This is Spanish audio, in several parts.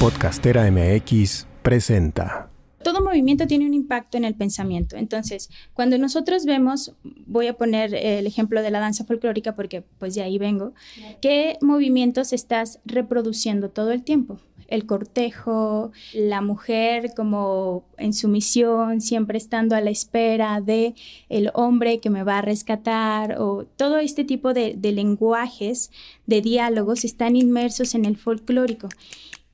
Podcastera MX presenta. Todo movimiento tiene un impacto en el pensamiento. Entonces, cuando nosotros vemos, voy a poner el ejemplo de la danza folclórica porque pues de ahí vengo, ¿qué movimientos estás reproduciendo todo el tiempo? El cortejo, la mujer como en sumisión, siempre estando a la espera de el hombre que me va a rescatar, o todo este tipo de lenguajes, de diálogos están inmersos en el folclórico.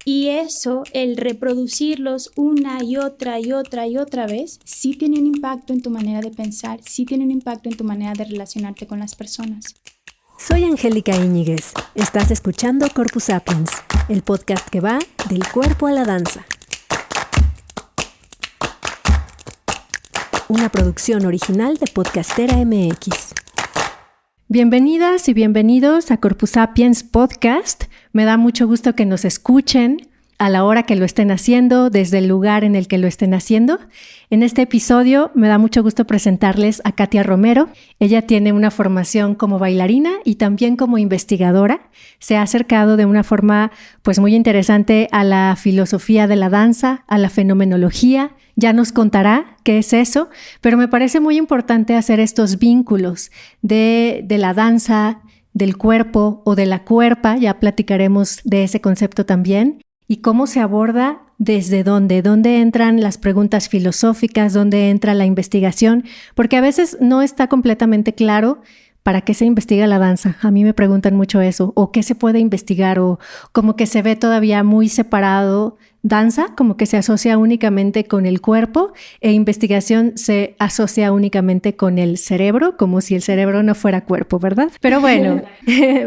Y eso, el reproducirlos una y otra y otra y otra vez, sí tiene un impacto en tu manera de pensar, sí tiene un impacto en tu manera de relacionarte con las personas. Soy Angélica Íñiguez. Estás escuchando Corpus Sapiens, el podcast que va del cuerpo a la danza. Una producción original de Podcastera MX. Bienvenidas y bienvenidos a Corpus Sapiens Podcast. Me da mucho gusto que nos escuchen a la hora que lo estén haciendo, desde el lugar en el que lo estén haciendo. En este episodio me da mucho gusto presentarles a Katia Romero. Ella tiene una formación como bailarina y también como investigadora. Se ha acercado de una forma pues muy interesante a la filosofía de la danza, a la fenomenología. Ya nos contará qué es eso, pero me parece muy importante hacer estos vínculos de la danza, del cuerpo o de la cuerpa. Ya platicaremos de ese concepto también. Y cómo se aborda, desde dónde entran las preguntas filosóficas, dónde entra la investigación, porque a veces no está completamente claro para qué se investiga la danza. A mí me preguntan mucho eso, o qué se puede investigar, o como que se ve todavía muy separado danza, como que se asocia únicamente con el cuerpo, e investigación se asocia únicamente con el cerebro, como si el cerebro no fuera cuerpo, ¿verdad? Pero bueno,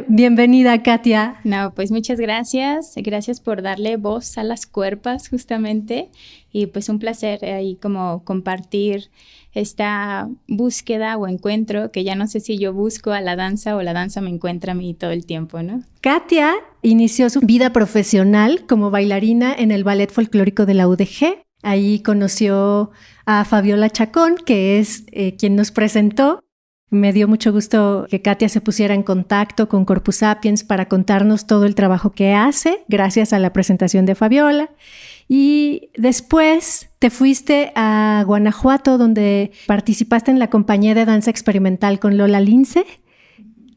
bienvenida, Katia. No, pues muchas gracias. Gracias por darle voz a las cuerpas, justamente. Y pues un placer ahí como compartir esta búsqueda o encuentro, que ya no sé si yo busco a la danza o la danza me encuentra a mí todo el tiempo, ¿no? Katia inició su vida profesional como bailarina en el Ballet Folclórico de la UDG. Ahí conoció a Fabiola Chacón, que es quien nos presentó. Me dio mucho gusto que Katia se pusiera en contacto con Corpus Sapiens para contarnos todo el trabajo que hace, gracias a la presentación de Fabiola. Y después te fuiste a Guanajuato, donde participaste en la compañía de danza experimental con Lola Lince.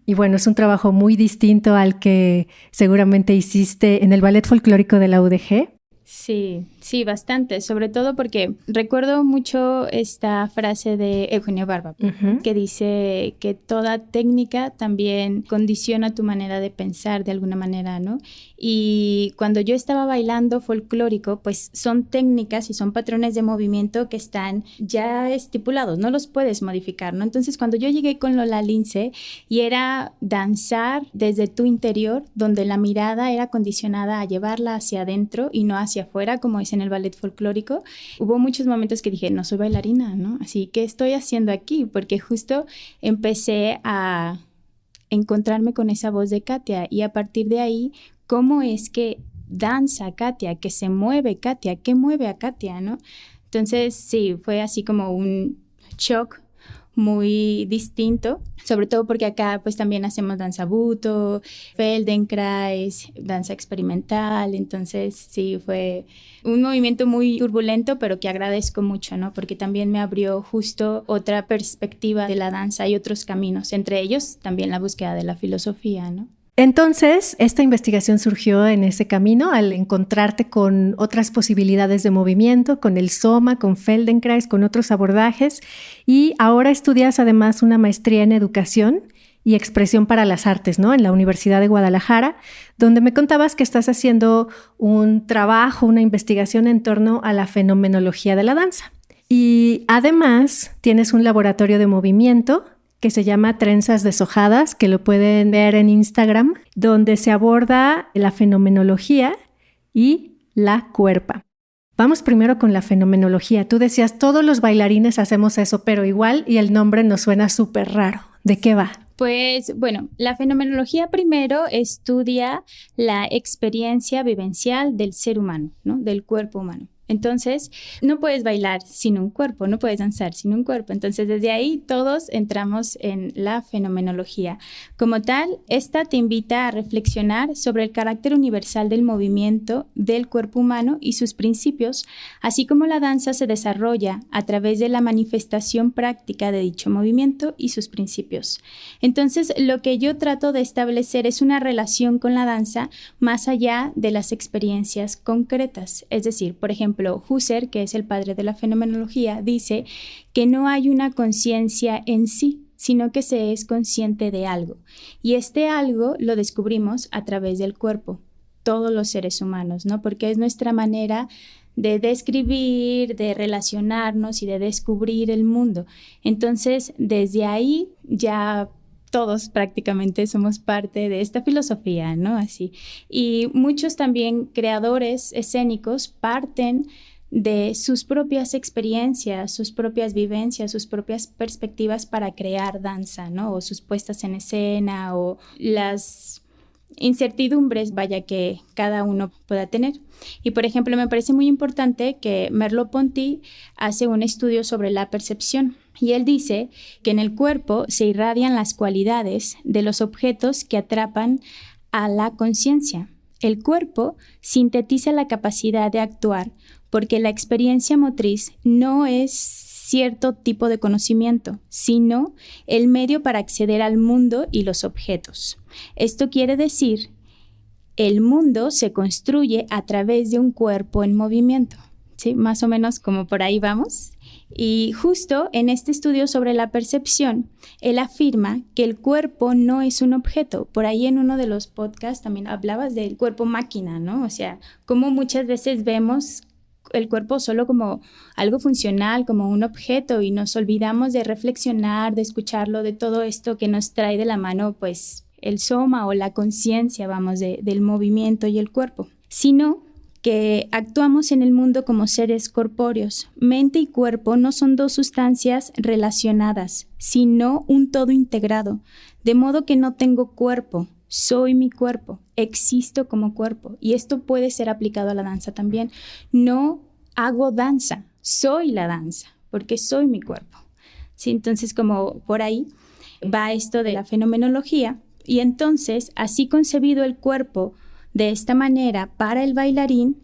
Y bueno, es un trabajo muy distinto al que seguramente hiciste en el Ballet Folclórico de la UDG. Sí, bastante, sobre todo porque recuerdo mucho esta frase de Eugenio Barba, que dice que toda técnica también condiciona tu manera de pensar de alguna manera, ¿no? Y cuando yo estaba bailando folclórico, pues son técnicas y son patrones de movimiento que están ya estipulados, no los puedes modificar, ¿no? Entonces, cuando yo llegué con Lola Lince y era danzar desde tu interior, donde la mirada era condicionada a llevarla hacia adentro y no hacia afuera, como es en el ballet folclórico, hubo muchos momentos que dije, no soy bailarina, ¿no? Así, ¿qué estoy haciendo aquí? Porque justo empecé a encontrarme con esa voz de Katia y a partir de ahí, ¿cómo es que danza Katia? ¿Que se mueve Katia? ¿Qué mueve a Katia, no? Entonces, sí, fue así como un shock muy distinto, sobre todo porque acá pues también hacemos danza buto, Feldenkrais, danza experimental, entonces sí, fue un movimiento muy turbulento, pero que agradezco mucho, ¿no? Porque también me abrió justo otra perspectiva de la danza y otros caminos, entre ellos también la búsqueda de la filosofía, ¿no? Entonces, esta investigación surgió en ese camino al encontrarte con otras posibilidades de movimiento, con el Soma, con Feldenkrais, con otros abordajes, y ahora estudias además una maestría en educación y expresión para las artes, ¿no? En la Universidad de Guadalajara, donde me contabas que estás haciendo un trabajo, una investigación en torno a la fenomenología de la danza. Y además tienes un laboratorio de movimiento que se llama Trenzas Deshojadas, que lo pueden ver en Instagram, donde se aborda la fenomenología y la cuerpa. Vamos primero con la fenomenología. Tú decías, todos los bailarines hacemos eso, pero igual, y el nombre nos suena súper raro. ¿De qué va? Pues bueno, la fenomenología primero estudia la experiencia vivencial del ser humano, ¿no? Del cuerpo humano. Entonces, no puedes bailar sin un cuerpo, no puedes danzar sin un cuerpo. Entonces, desde ahí todos entramos en la fenomenología. Como tal, esta te invita a reflexionar sobre el carácter universal del movimiento del cuerpo humano y sus principios, así como la danza se desarrolla a través de la manifestación práctica de dicho movimiento y sus principios. Entonces, lo que yo trato de establecer es una relación con la danza más allá de las experiencias concretas. Es decir, por ejemplo, Husserl, que es el padre de la fenomenología, dice que no hay una conciencia en sí, sino que se es consciente de algo. Y este algo lo descubrimos a través del cuerpo, todos los seres humanos, ¿no? Porque es nuestra manera de describir, de relacionarnos y de descubrir el mundo. Entonces, desde ahí ya todos prácticamente somos parte de esta filosofía, ¿no? Así. Y muchos también creadores escénicos parten de sus propias experiencias, sus propias vivencias, sus propias perspectivas para crear danza, ¿no? O sus puestas en escena o las incertidumbres, vaya, que cada uno pueda tener. Y, por ejemplo, me parece muy importante que Merleau-Ponty hace un estudio sobre la percepción. Y él dice que en el cuerpo se irradian las cualidades de los objetos que atrapan a la conciencia. El cuerpo sintetiza la capacidad de actuar porque la experiencia motriz no es cierto tipo de conocimiento, sino el medio para acceder al mundo y los objetos. Esto quiere decir, el mundo se construye a través de un cuerpo en movimiento, ¿sí? Más o menos como por ahí vamos. Y justo en este estudio sobre la percepción, él afirma que el cuerpo no es un objeto. Por ahí en uno de los podcasts también hablabas del cuerpo máquina, ¿no? O sea, como muchas veces vemos el cuerpo solo como algo funcional, como un objeto, y nos olvidamos de reflexionar, de escucharlo, de todo esto que nos trae de la mano, pues, el soma o la conciencia, vamos, del movimiento y el cuerpo. Sino que actuamos en el mundo como seres corpóreos. Mente y cuerpo no son dos sustancias relacionadas, sino un todo integrado, de modo que no tengo cuerpo, soy mi cuerpo, existo como cuerpo. Y esto puede ser aplicado a la danza también. No hago danza, soy la danza, porque soy mi cuerpo. ¿Sí? Entonces, como por ahí va esto de la fenomenología, y entonces, así concebido el cuerpo de esta manera para el bailarín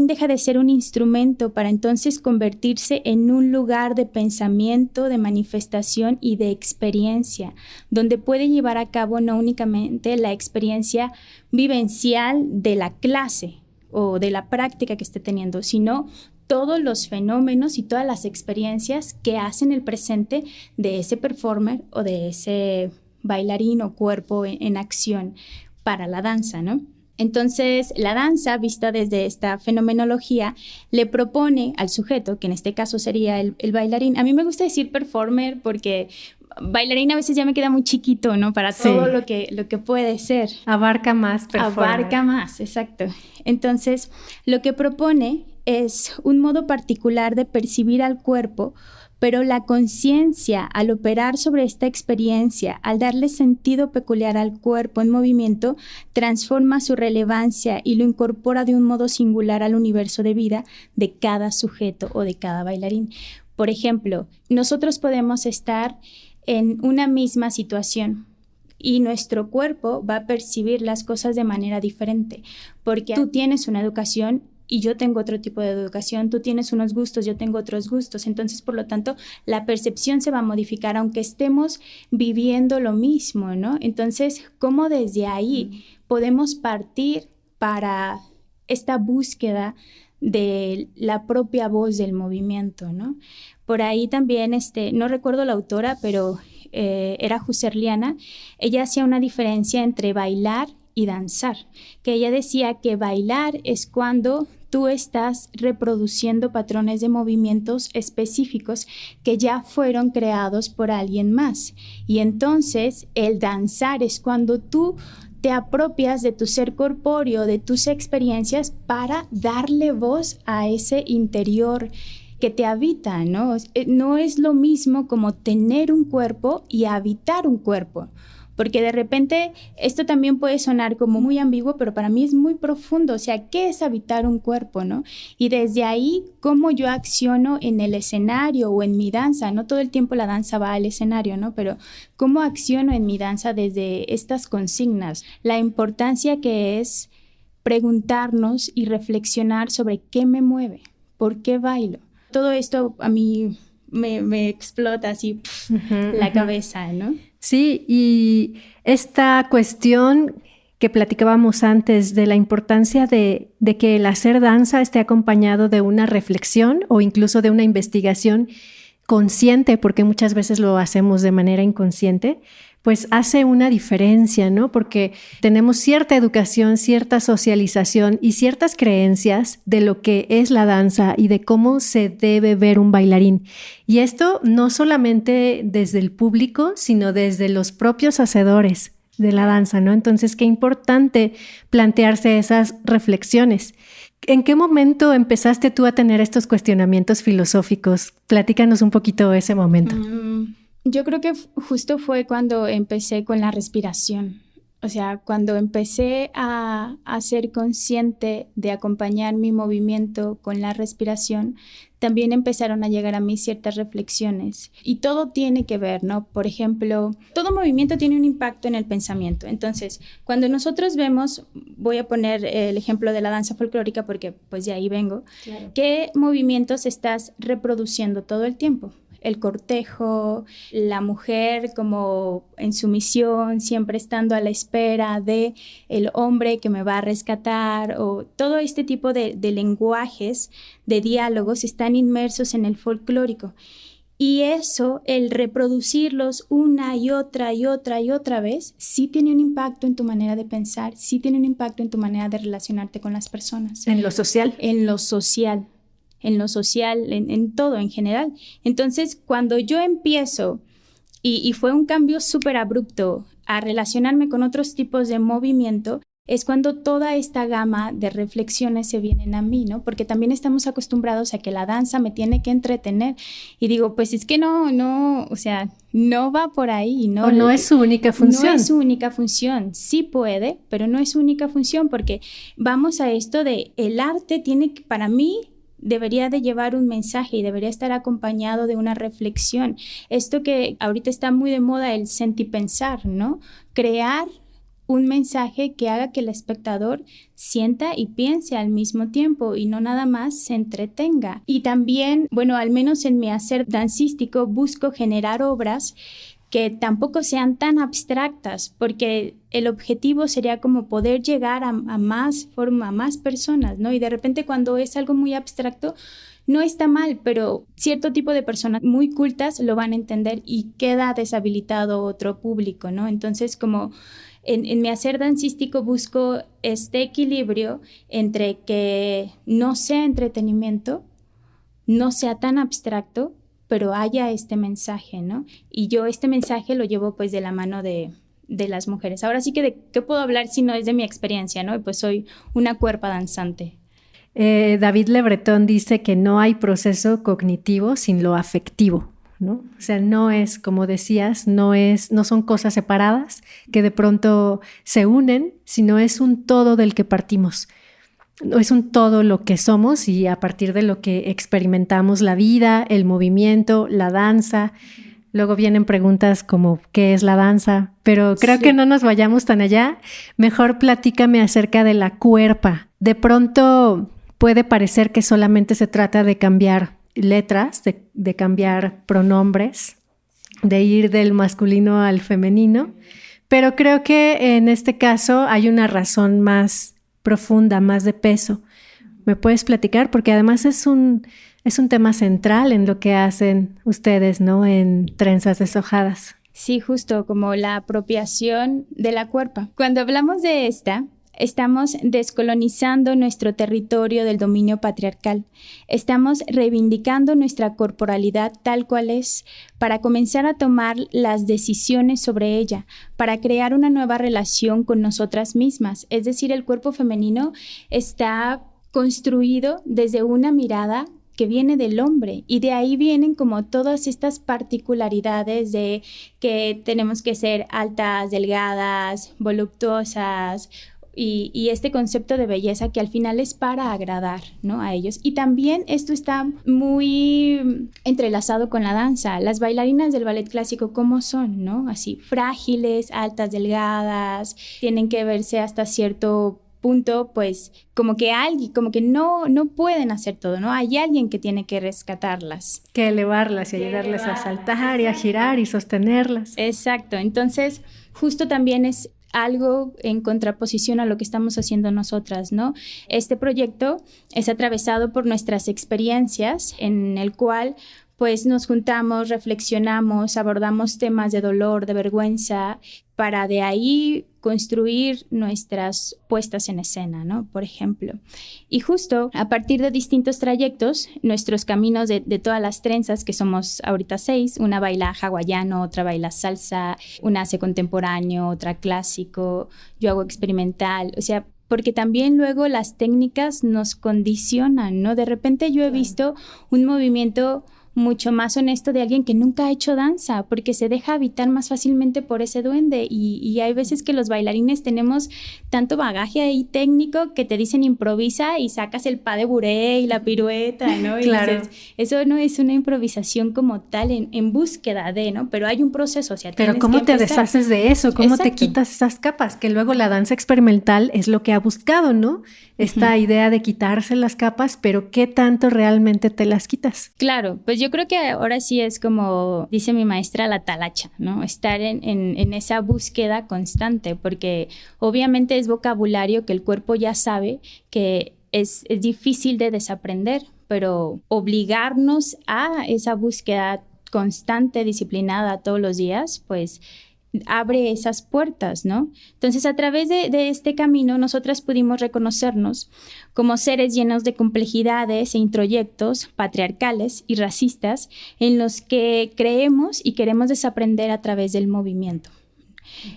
deja de ser un instrumento para entonces convertirse en un lugar de pensamiento, de manifestación y de experiencia, donde puede llevar a cabo no únicamente la experiencia vivencial de la clase o de la práctica que esté teniendo, sino todos los fenómenos y todas las experiencias que hacen el presente de ese performer o de ese bailarín o cuerpo en acción para la danza, ¿no? Entonces, la danza, vista desde esta fenomenología, le propone al sujeto, que en este caso sería el bailarín. A mí me gusta decir performer porque bailarín a veces ya me queda muy chiquito, ¿no? Para todo lo que puede ser. Abarca más performer. Abarca más, exacto. Entonces, lo que propone es un modo particular de percibir al cuerpo, pero la conciencia, al operar sobre esta experiencia, al darle sentido peculiar al cuerpo en movimiento, transforma su relevancia y lo incorpora de un modo singular al universo de vida de cada sujeto o de cada bailarín. Por ejemplo, nosotros podemos estar en una misma situación y nuestro cuerpo va a percibir las cosas de manera diferente, porque tú tienes una educación y yo tengo otro tipo de educación, tú tienes unos gustos, yo tengo otros gustos. Entonces, por lo tanto, la percepción se va a modificar aunque estemos viviendo lo mismo, ¿no? Entonces, ¿cómo desde ahí podemos partir para esta búsqueda de la propia voz del movimiento, ¿no? Por ahí también, no recuerdo la autora, pero era husserliana. Ella hacía una diferencia entre bailar y danzar, que ella decía que bailar es cuando tú estás reproduciendo patrones de movimientos específicos que ya fueron creados por alguien más. Y entonces el danzar es cuando tú te apropias de tu ser corpóreo, de tus experiencias para darle voz a ese interior que te habita, ¿no? No es lo mismo como tener un cuerpo y habitar un cuerpo. porque de repente esto también puede sonar como muy ambiguo, pero para mí es muy profundo. O sea, ¿qué es habitar un cuerpo, no? Y desde ahí, ¿cómo yo acciono en el escenario o en mi danza? No todo el tiempo la danza va al escenario, ¿no? Pero ¿cómo acciono en mi danza desde estas consignas? La importancia que es preguntarnos y reflexionar sobre qué me mueve, por qué bailo. Todo esto a mí me explota así la cabeza, ¿no? Sí, y esta cuestión que platicábamos antes de la importancia de que el hacer danza esté acompañado de una reflexión o incluso de una investigación consciente, porque muchas veces lo hacemos de manera inconsciente, pues hace una diferencia, ¿no? Porque tenemos cierta educación, cierta socialización y ciertas creencias de lo que es la danza y de cómo se debe ver un bailarín. Y esto no solamente desde el público, sino desde los propios hacedores de la danza, ¿no? Entonces, qué importante plantearse esas reflexiones. ¿En qué momento empezaste tú a tener estos cuestionamientos filosóficos? Platícanos un poquito ese momento. Yo creo que justo fue cuando empecé con la respiración. O sea, cuando empecé a ser consciente de acompañar mi movimiento con la respiración, también empezaron a llegar a mí ciertas reflexiones. Y todo tiene que ver, ¿no? Por ejemplo, todo movimiento tiene un impacto en el pensamiento. Entonces, cuando nosotros vemos, voy a poner el ejemplo de la danza folclórica porque pues de ahí vengo, claro. ¿Qué movimientos estás reproduciendo todo el tiempo? El cortejo, la mujer como en sumisión, siempre estando a la espera de el hombre que me va a rescatar, o todo este tipo de lenguajes, de diálogos, están inmersos en el folclórico. Y eso, el reproducirlos una y otra vez, sí tiene un impacto en tu manera de pensar, sí tiene un impacto en tu manera de relacionarte con las personas. En lo social. En lo social. En todo en general. Entonces, cuando yo empiezo, y fue un cambio súper abrupto, a relacionarme con otros tipos de movimiento, es cuando toda esta gama de reflexiones se vienen a mí, ¿no? Porque también estamos acostumbrados a que la danza me tiene que entretener. Y digo, pues es que no, o sea, no va por ahí. No, o no es su única función. No es su única función. Sí puede, pero no es su única función, porque vamos a esto de el arte tiene que, para mí, debería de llevar un mensaje y debería estar acompañado de una reflexión. Esto que ahorita está muy de moda, el sentipensar, ¿no? Crear un mensaje que haga que el espectador sienta y piense al mismo tiempo y no nada más se entretenga. Y también, bueno, al menos en mi hacer dancístico, busco generar obras que tampoco sean tan abstractas, porque el objetivo sería como poder llegar a más personas, ¿no? Y de repente cuando es algo muy abstracto, no está mal, pero cierto tipo de personas muy cultas lo van a entender y queda deshabilitado otro público, ¿no? Entonces, como en mi hacer dancístico busco este equilibrio entre que no sea entretenimiento, no sea tan abstracto, pero haya este mensaje, ¿no? Y yo este mensaje lo llevo pues de la mano de las mujeres. Ahora sí que de qué puedo hablar si no es de mi experiencia, ¿no? Y pues soy una cuerpa danzante. David Le Breton dice que no hay proceso cognitivo sin lo afectivo, ¿no? O sea, no es, como decías, no son cosas separadas que de pronto se unen, sino es un todo del que partimos. Es un todo lo que somos y a partir de lo que experimentamos la vida, el movimiento, la danza. Luego vienen preguntas como ¿qué es la danza? Pero creo que no nos vayamos tan allá. Mejor platícame acerca de la cuerpa. De pronto puede parecer que solamente se trata de cambiar letras, de cambiar pronombres, de ir del masculino al femenino, pero creo que en este caso hay una razón más profunda, más de peso. ¿Me puedes platicar? Porque además es un tema central en lo que hacen ustedes, ¿no? En Trenzas Deshojadas. Sí, justo como la apropiación de la cuerpa. Cuando hablamos de esta, estamos descolonizando nuestro territorio del dominio patriarcal. Estamos reivindicando nuestra corporalidad tal cual es para comenzar a tomar las decisiones sobre ella, para crear una nueva relación con nosotras mismas. Es decir, el cuerpo femenino está construido desde una mirada que viene del hombre, y de ahí vienen como todas estas particularidades de que tenemos que ser altas, delgadas, voluptuosas, y este concepto de belleza que al final es para agradar, ¿no?, a ellos. Y también esto está muy entrelazado con la danza. Las bailarinas del ballet clásico, ¿cómo son, no? Así, frágiles, altas, delgadas, tienen que verse hasta cierto punto, pues, como que no pueden hacer todo, ¿no? Hay alguien que tiene que rescatarlas. Que elevarlas y ayudarles a saltar y a girar y sostenerlas. Exacto. Entonces, justo también es algo en contraposición a lo que estamos haciendo nosotras, ¿no? Este proyecto es atravesado por nuestras experiencias, en el cual pues nos juntamos, reflexionamos, abordamos temas de dolor, de vergüenza, para de ahí construir nuestras puestas en escena, ¿no? Por ejemplo. Y justo a partir de distintos trayectos, nuestros caminos de todas las trenzas, que somos ahorita 6, una baila hawaiano, otra baila salsa, una hace contemporáneo, otra clásico, yo hago experimental, o sea, porque también luego las técnicas nos condicionan, ¿no? De repente yo he visto un movimiento mucho más honesto de alguien que nunca ha hecho danza, porque se deja habitar más fácilmente por ese duende, y hay veces que los bailarines tenemos tanto bagaje ahí técnico que te dicen improvisa y sacas el pas de bourrée y la pirueta, ¿no? Y claro. dices, eso no es una improvisación como tal en búsqueda de, ¿no? Pero hay un proceso, o sea, pero ¿cómo te deshaces de eso? ¿Cómo Exacto. te quitas esas capas? Que luego la danza experimental es lo que ha buscado, ¿no? Esta idea de quitarse las capas, pero ¿qué tanto realmente te las quitas? Claro, pues yo creo que ahora sí es como dice mi maestra, la talacha, ¿no? Estar en esa búsqueda constante, porque obviamente es vocabulario que el cuerpo ya sabe que es difícil de desaprender, pero obligarnos a esa búsqueda constante, disciplinada todos los días, pues abre esas puertas, ¿no? Entonces, a través de este camino, nosotras pudimos reconocernos como seres llenos de complejidades e introyectos patriarcales y racistas en los que creemos y queremos desaprender a través del movimiento.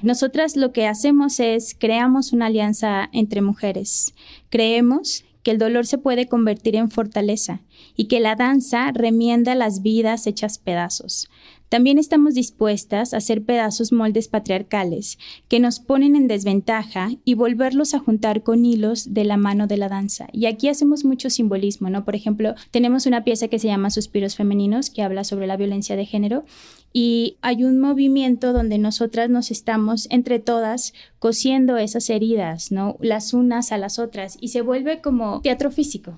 Nosotras lo que hacemos es creamos una alianza entre mujeres. Creemos que el dolor se puede convertir en fortaleza y que la danza remienda las vidas hechas pedazos. También estamos dispuestas a hacer pedazos moldes patriarcales que nos ponen en desventaja y volverlos a juntar con hilos de la mano de la danza. Y aquí hacemos mucho simbolismo, ¿no? Por ejemplo, tenemos una pieza que se llama Suspiros Femeninos, que habla sobre la violencia de género, y hay un movimiento donde nosotras nos estamos entre todas cosiendo esas heridas, ¿no? Las unas a las otras, y se vuelve como teatro físico.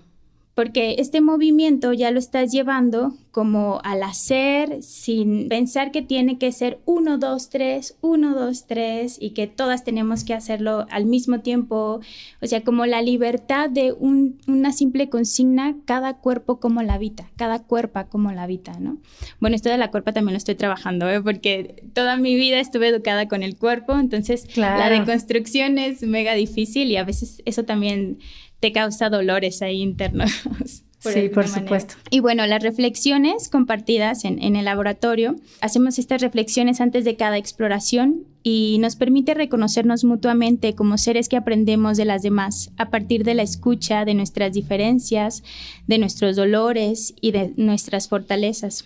Porque este movimiento ya lo estás llevando como al hacer sin pensar que tiene que ser 1, 2, 3, 1, 2, 3 y que todas tenemos que hacerlo al mismo tiempo. O sea, como la libertad de una simple consigna, cada cuerpo como la habita, cada cuerpa como la habita, ¿no? Bueno, esto de la cuerpa también lo estoy trabajando, porque toda mi vida estuve educada con el cuerpo, entonces claro, la deconstrucción es mega difícil y a veces eso también te causa dolores ahí internos. Sí, por supuesto. Y bueno, las reflexiones compartidas en el laboratorio, hacemos estas reflexiones antes de cada exploración y nos permite reconocernos mutuamente como seres que aprendemos de las demás a partir de la escucha de nuestras diferencias, de nuestros dolores y de nuestras fortalezas.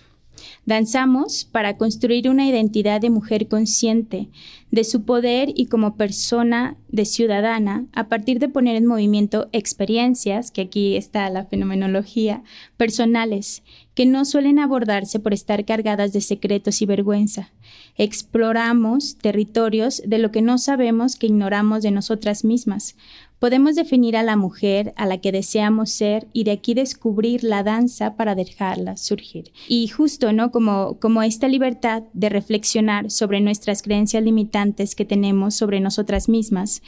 Danzamos para construir una identidad de mujer consciente de su poder y como persona de ciudadana a partir de poner en movimiento experiencias, que aquí está la fenomenología, personales, que no suelen abordarse por estar cargadas de secretos y vergüenza. Exploramos territorios de lo que no sabemos que ignoramos de nosotras mismas. Podemos definir a la mujer a la que deseamos ser y de aquí descubrir la danza para dejarla surgir. Y justo, ¿no? Como esta libertad de reflexionar sobre nuestras creencias limitantes que tenemos sobre nosotras mismas,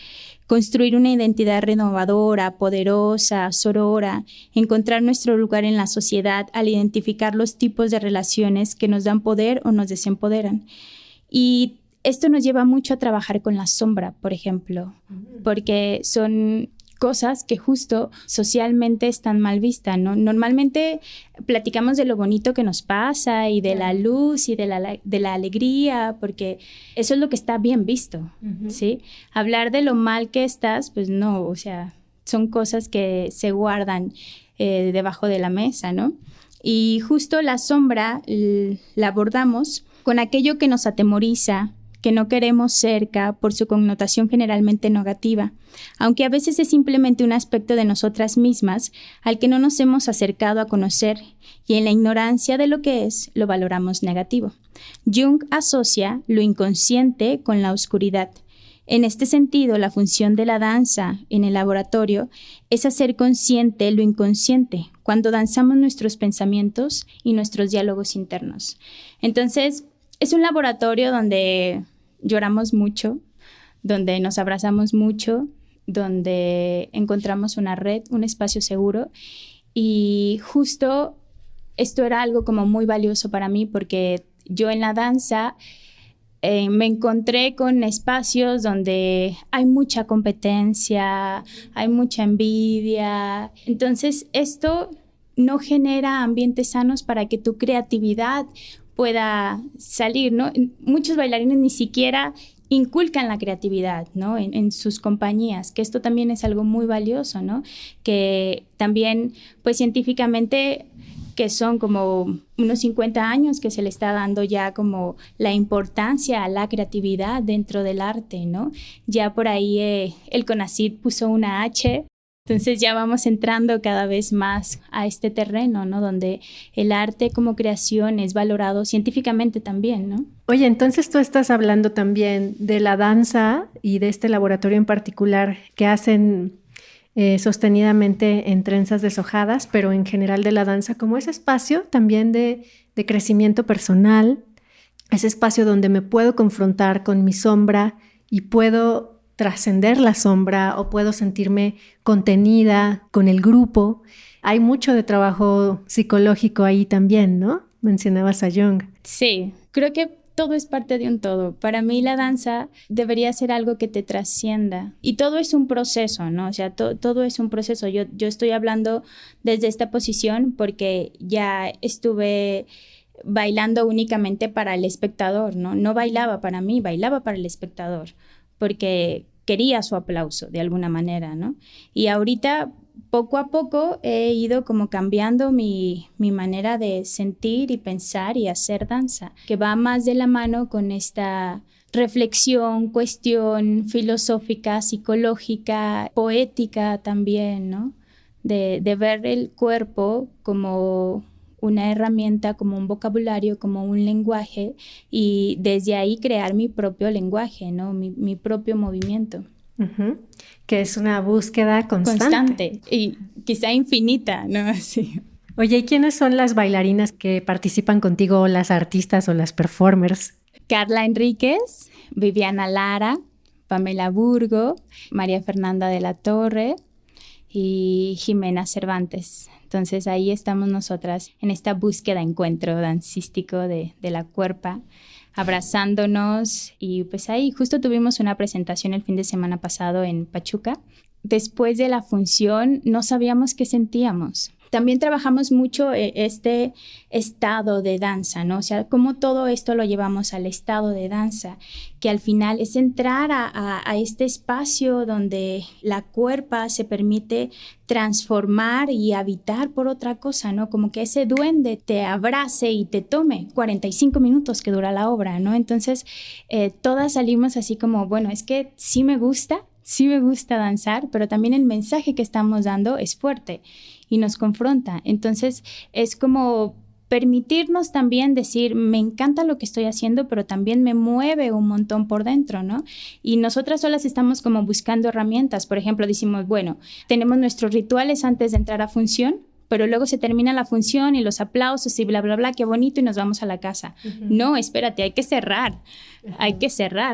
construir una identidad renovadora, poderosa, sorora, encontrar nuestro lugar en la sociedad al identificar los tipos de relaciones que nos dan poder o nos desempoderan. Y esto nos lleva mucho a trabajar con la sombra, por ejemplo, porque son cosas que justo socialmente están mal vistas, ¿no? Normalmente platicamos de lo bonito que nos pasa y de la luz y de la alegría, porque eso es lo que está bien visto, ¿sí? Hablar de lo mal que estás, pues no, o sea, son cosas que se guardan debajo de la mesa, ¿no? Y justo la sombra la abordamos con aquello que nos atemoriza, que no queremos cerca por su connotación generalmente negativa, aunque a veces es simplemente un aspecto de nosotras mismas al que no nos hemos acercado a conocer y en la ignorancia de lo que es, lo valoramos negativo. Jung asocia lo inconsciente con la oscuridad. En este sentido, la función de la danza en el laboratorio es hacer consciente lo inconsciente cuando danzamos nuestros pensamientos y nuestros diálogos internos. Entonces, es un laboratorio donde lloramos mucho, donde nos abrazamos mucho, donde encontramos una red, un espacio seguro. Y justo esto era algo como muy valioso para mí porque yo en la danza me encontré con espacios donde hay mucha competencia, hay mucha envidia. Entonces, esto no genera ambientes sanos para que tu creatividad pueda salir, ¿no? Muchos bailarines ni siquiera inculcan la creatividad, ¿no? En sus compañías, que esto también es algo muy valioso, ¿no? Que también, pues científicamente, que son como unos 50 años que se le está dando ya como la importancia a la creatividad dentro del arte, ¿no? Ya por ahí el CONACYT puso una H. Entonces ya vamos entrando cada vez más a este terreno, ¿no? Donde el arte como creación es valorado científicamente también, ¿no? Oye, entonces tú estás hablando también de la danza y de este laboratorio en particular que hacen sostenidamente en trenzas deshojadas, pero en general de la danza como ese espacio también de crecimiento personal, ese espacio donde me puedo confrontar con mi sombra y puedo trascender la sombra o puedo sentirme contenida con el grupo. Hay mucho de trabajo psicológico ahí también, ¿no? Mencionabas a Jung. Sí, creo que todo es parte de un todo. Para mí la danza debería ser algo que te trascienda. Y todo es un proceso, ¿no? O sea, todo es un proceso. Yo estoy hablando desde esta posición porque ya estuve bailando únicamente para el espectador, ¿no? No bailaba para mí, bailaba para el espectador. Porque quería su aplauso de alguna manera, ¿no? Y ahorita, poco a poco, he ido como cambiando mi manera de sentir y pensar y hacer danza, que va más de la mano con esta reflexión, cuestión filosófica, psicológica, poética también, ¿no? De ver el cuerpo como una herramienta, como un vocabulario, como un lenguaje y desde ahí crear mi propio lenguaje, ¿no? Mi propio movimiento. Uh-huh. Que es una búsqueda constante. Y quizá infinita, ¿no? Sí. Oye, ¿y quiénes son las bailarinas que participan contigo, las artistas o las performers? Carla Enríquez, Viviana Lara, Pamela Burgo, María Fernanda de la Torre y Jimena Cervantes. Entonces ahí estamos nosotras en esta búsqueda, encuentro dancístico de la cuerpa, abrazándonos y pues ahí justo tuvimos una presentación el fin de semana pasado en Pachuca. Después de la función no sabíamos qué sentíamos. También trabajamos mucho este estado de danza, ¿no? O sea, cómo todo esto lo llevamos al estado de danza, que al final es entrar a este espacio donde la cuerpa se permite transformar y habitar por otra cosa, ¿no? Como que ese duende te abrace y te tome 45 minutos que dura la obra, ¿no? Entonces, todas salimos así como, bueno, es que sí me gusta danzar, pero también el mensaje que estamos dando es fuerte y nos confronta. Entonces, es como permitirnos también decir, me encanta lo que estoy haciendo, pero también me mueve un montón por dentro, ¿no? Y nosotras solas estamos como buscando herramientas. Por ejemplo, decimos, bueno, tenemos nuestros rituales antes de entrar a función, pero luego se termina la función y los aplausos y bla, bla, bla, qué bonito, y nos vamos a la casa. Uh-huh. No, espérate, hay que cerrar,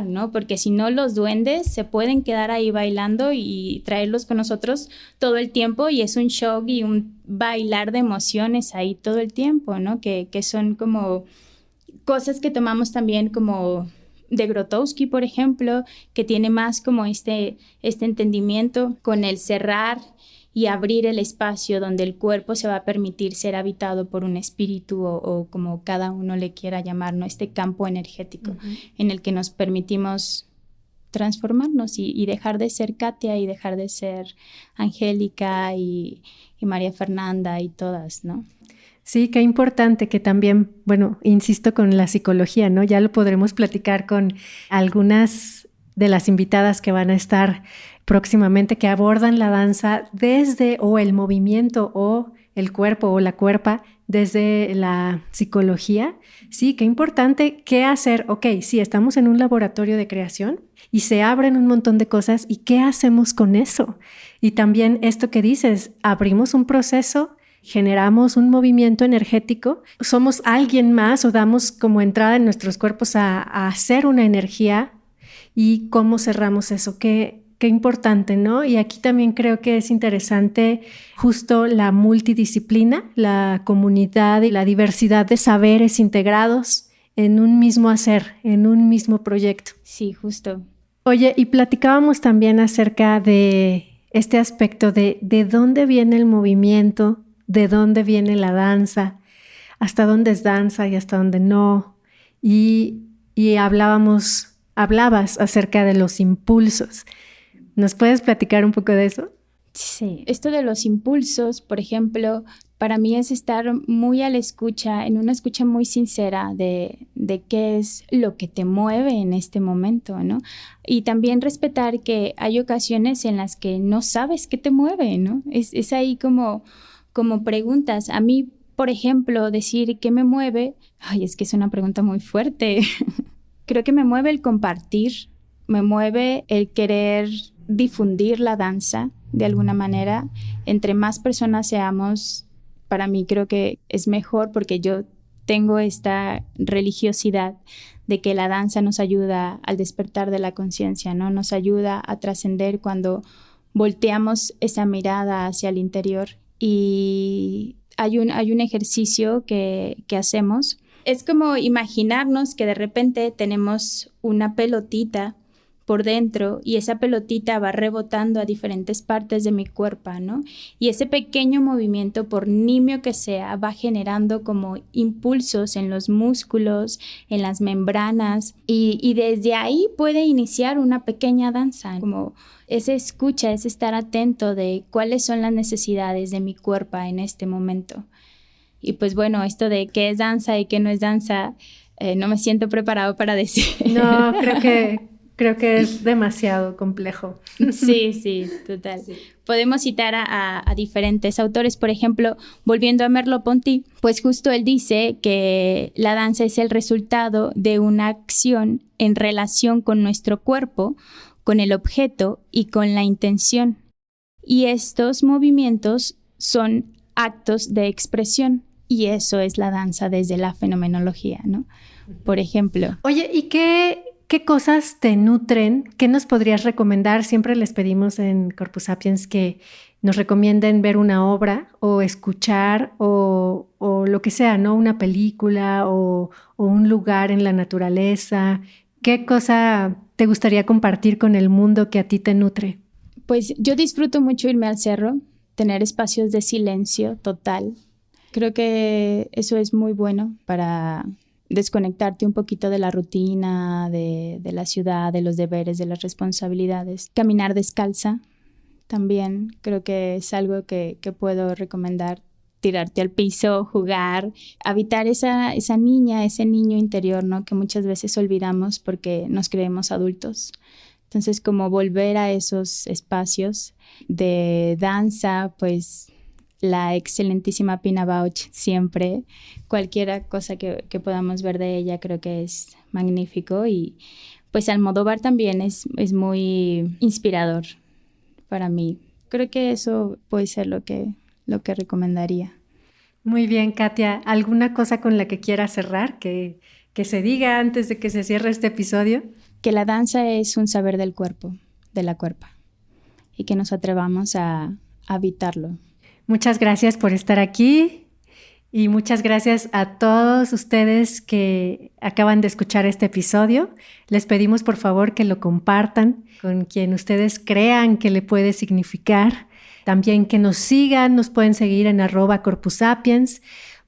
¿no? Porque si no, los duendes se pueden quedar ahí bailando y traerlos con nosotros todo el tiempo y es un shock y un bailar de emociones ahí todo el tiempo, ¿no? Que son como cosas que tomamos también como de Grotowski, por ejemplo, que tiene más como este entendimiento con el cerrar y abrir el espacio donde el cuerpo se va a permitir ser habitado por un espíritu o como cada uno le quiera llamar, ¿no? Este campo energético uh-huh. en el que nos permitimos transformarnos y dejar de ser Katia y dejar de ser Angélica y María Fernanda y todas, ¿no? Sí, qué importante que también, bueno, insisto con la psicología, ¿no? Ya lo podremos platicar con algunas de las invitadas que van a estar próximamente, que abordan la danza desde o el movimiento o el cuerpo o la cuerpa desde la psicología. Sí, qué importante, qué hacer. Ok, sí, estamos en un laboratorio de creación y se abren un montón de cosas. ¿Y qué hacemos con eso? Y también esto que dices, abrimos un proceso, generamos un movimiento energético, somos alguien más o damos como entrada en nuestros cuerpos a hacer una energía. ¿Y cómo cerramos eso? Qué importante, ¿no? Y aquí también creo que es interesante justo la multidisciplina, la comunidad y la diversidad de saberes integrados en un mismo hacer, en un mismo proyecto. Sí, justo. Oye, y platicábamos también acerca de este aspecto de dónde viene el movimiento, de dónde viene la danza, hasta dónde es danza y hasta dónde no. Y hablabas acerca de los impulsos. ¿Nos puedes platicar un poco de eso? Sí, esto de los impulsos, por ejemplo, para mí es estar muy a la escucha, en una escucha muy sincera de qué es lo que te mueve en este momento, ¿no? Y también respetar que hay ocasiones en las que no sabes qué te mueve, ¿no? Es ahí como preguntas. A mí, por ejemplo, decir qué me mueve, es que es una pregunta muy fuerte. Creo que me mueve el compartir, me mueve el querer difundir la danza de alguna manera. Entre más personas seamos, para mí creo que es mejor, porque yo tengo esta religiosidad de que la danza nos ayuda al despertar de la conciencia, ¿no? Nos ayuda a trascender cuando volteamos esa mirada hacia el interior. Y hay un ejercicio que hacemos. Es como imaginarnos que de repente tenemos una pelotita por dentro y esa pelotita va rebotando a diferentes partes de mi cuerpo, ¿no? Y ese pequeño movimiento, por nimio que sea, va generando como impulsos en los músculos, en las membranas, y desde ahí puede iniciar una pequeña danza, como esa escucha, es estar atento de cuáles son las necesidades de mi cuerpo en este momento. Y pues bueno, esto de qué es danza y qué no es danza, no me siento preparado para decir. No, creo que es demasiado complejo. Sí, total. Sí. Podemos citar a diferentes autores. Por ejemplo, volviendo a Merleau-Ponty, pues justo él dice que la danza es el resultado de una acción en relación con nuestro cuerpo, con el objeto y con la intención. Y estos movimientos son actos de expresión. Y eso es la danza desde la fenomenología, ¿no? Por ejemplo. Oye, ¿y qué cosas te nutren? ¿Qué nos podrías recomendar? Siempre les pedimos en Corpus Sapiens que nos recomienden ver una obra o escuchar o lo que sea, ¿no? Una película o un lugar en la naturaleza. ¿Qué cosa te gustaría compartir con el mundo que a ti te nutre? Pues yo disfruto mucho irme al cerro, tener espacios de silencio total. Creo que eso es muy bueno para desconectarte un poquito de la rutina, de la ciudad, de los deberes, de las responsabilidades. Caminar descalza también creo que es algo que puedo recomendar. Tirarte al piso, jugar, habitar esa niña, ese niño interior, ¿no? Que muchas veces olvidamos porque nos creemos adultos. Entonces, como volver a esos espacios de danza, pues la excelentísima Pina Bausch siempre, cualquier cosa que podamos ver de ella creo que es magnífico, y pues Almodóvar también es muy inspirador para mí. Creo que eso puede ser lo que recomendaría. Muy bien, Katia. ¿Alguna cosa con la que quieras cerrar, que se diga antes de que se cierre este episodio? Que la danza es un saber del cuerpo, de la cuerpa, y que nos atrevamos a habitarlo. Muchas gracias por estar aquí y muchas gracias a todos ustedes que acaban de escuchar este episodio. Les pedimos por favor que lo compartan con quien ustedes crean que le puede significar. También que nos sigan, nos pueden seguir en @corpusapiens.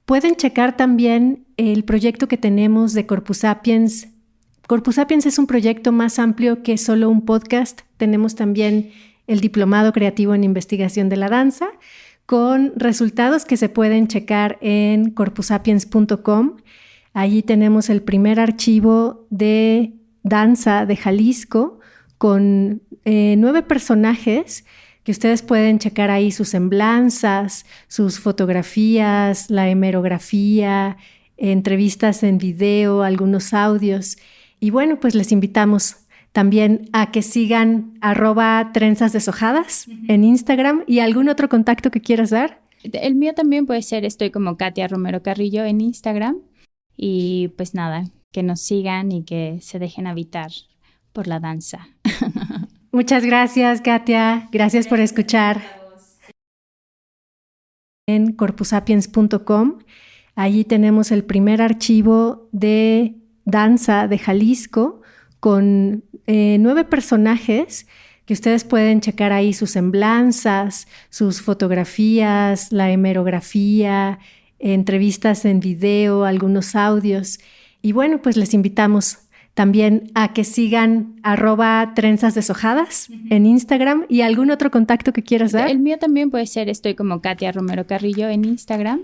Pueden checar también el proyecto que tenemos de Corpus Sapiens Corpus Sapiens es un proyecto más amplio que solo un podcast. Tenemos también el Diplomado Creativo en Investigación de la Danza, con resultados que se pueden checar en corpusapiens.com. Allí tenemos el primer archivo de danza de Jalisco con 9 personajes que ustedes pueden checar ahí sus semblanzas, sus fotografías, la hemerografía, entrevistas en video, algunos audios. Y bueno, pues les invitamos también a que sigan @trenzasdeshojadas en Instagram. ¿Y algún otro contacto que quieras dar? El mío también puede ser, estoy como Katia Romero Carrillo en Instagram. Y pues nada, que nos sigan y que se dejen habitar por la danza. Muchas gracias, Katia. Gracias por escuchar. En corpusapiens.com, allí tenemos el primer archivo de danza de Jalisco con 9 personajes que ustedes pueden checar ahí sus semblanzas, sus fotografías, la hemerografía, entrevistas en video, algunos audios. Y bueno, pues les invitamos también a que sigan @trenzasdeshojadas en Instagram. ¿Y algún otro contacto que quieras dar? El mío también puede ser, estoy como Katia Romero Carrillo en Instagram.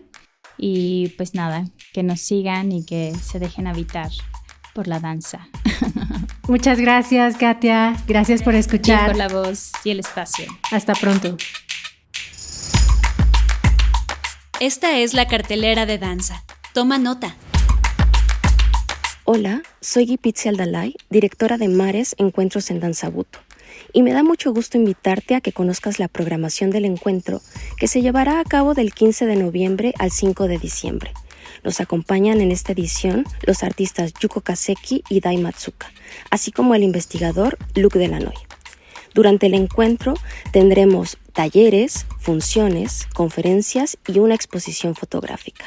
Y pues nada, que nos sigan y que se dejen habitar por la danza. Muchas gracias, Katia. Gracias por escuchar. Por la voz y el espacio. Hasta pronto. Esta es la cartelera de danza. Toma nota. Hola, soy Gipitzi Aldalay, directora de Mares Encuentros en Danza Buto. Y me da mucho gusto invitarte a que conozcas la programación del encuentro que se llevará a cabo del 15 de noviembre al 5 de diciembre. Nos acompañan en esta edición los artistas Yuko Kaseki y Dai Matsuka, así como el investigador Luc Delanoy. Durante el encuentro tendremos talleres, funciones, conferencias y una exposición fotográfica.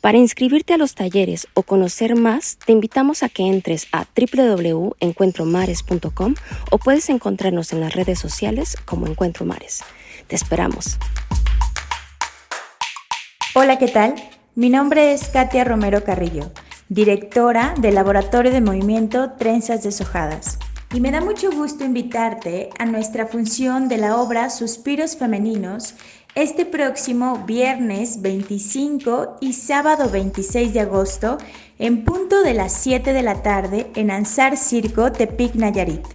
Para inscribirte a los talleres o conocer más, te invitamos a que entres a www.encuentromares.com o puedes encontrarnos en las redes sociales como Encuentro Mares. Te esperamos. Hola, ¿qué tal? Mi nombre es Katia Romero Carrillo, directora del Laboratorio de Movimiento Trenzas Deshojadas. Y me da mucho gusto invitarte a nuestra función de la obra Suspiros Femeninos este próximo viernes 25 y sábado 26 de agosto en punto de las 7 de la tarde en Ansar Circo, Tepic, Nayarit.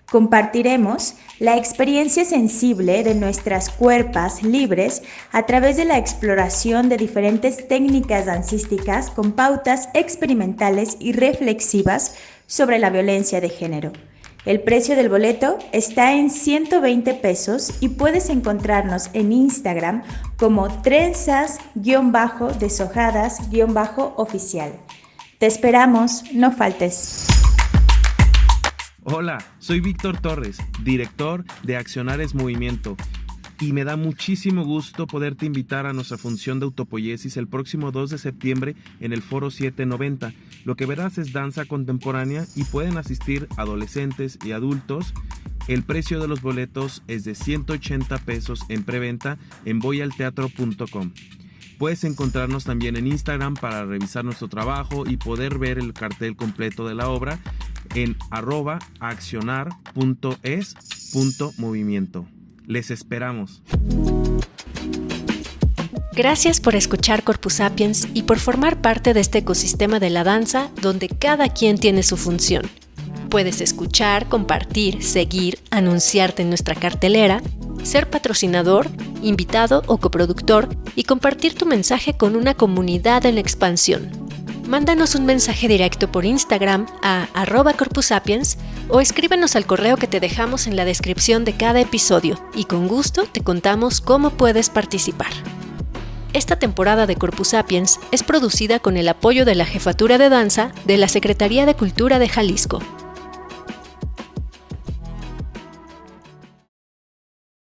Compartiremos la experiencia sensible de nuestras cuerpas libres a través de la exploración de diferentes técnicas dancísticas con pautas experimentales y reflexivas sobre la violencia de género. El precio del boleto está en 120 pesos y puedes encontrarnos en Instagram como trenzas-deshojadas-oficial. Te esperamos, no faltes. Hola, soy Víctor Torres, director de Accionares Movimiento, y me da muchísimo gusto poderte invitar a nuestra función de autopoiesis el próximo 2 de septiembre en el Foro 790. Lo que verás es danza contemporánea y pueden asistir adolescentes y adultos. El precio de los boletos es de 180 pesos en preventa en voyalteatro.com. Puedes encontrarnos también en Instagram para revisar nuestro trabajo y poder ver el cartel completo de la obra en @accionar.es.movimiento. Les esperamos. Gracias por escuchar Corpus Sapiens y por formar parte de este ecosistema de la danza donde cada quien tiene su función. Puedes escuchar, compartir, seguir, anunciarte en nuestra cartelera, ser patrocinador, invitado o coproductor y compartir tu mensaje con una comunidad en expansión. Mándanos un mensaje directo por Instagram a @corpusapiens o escríbenos al correo que te dejamos en la descripción de cada episodio y con gusto te contamos cómo puedes participar. Esta temporada de Corpus Sapiens es producida con el apoyo de la Jefatura de Danza de la Secretaría de Cultura de Jalisco.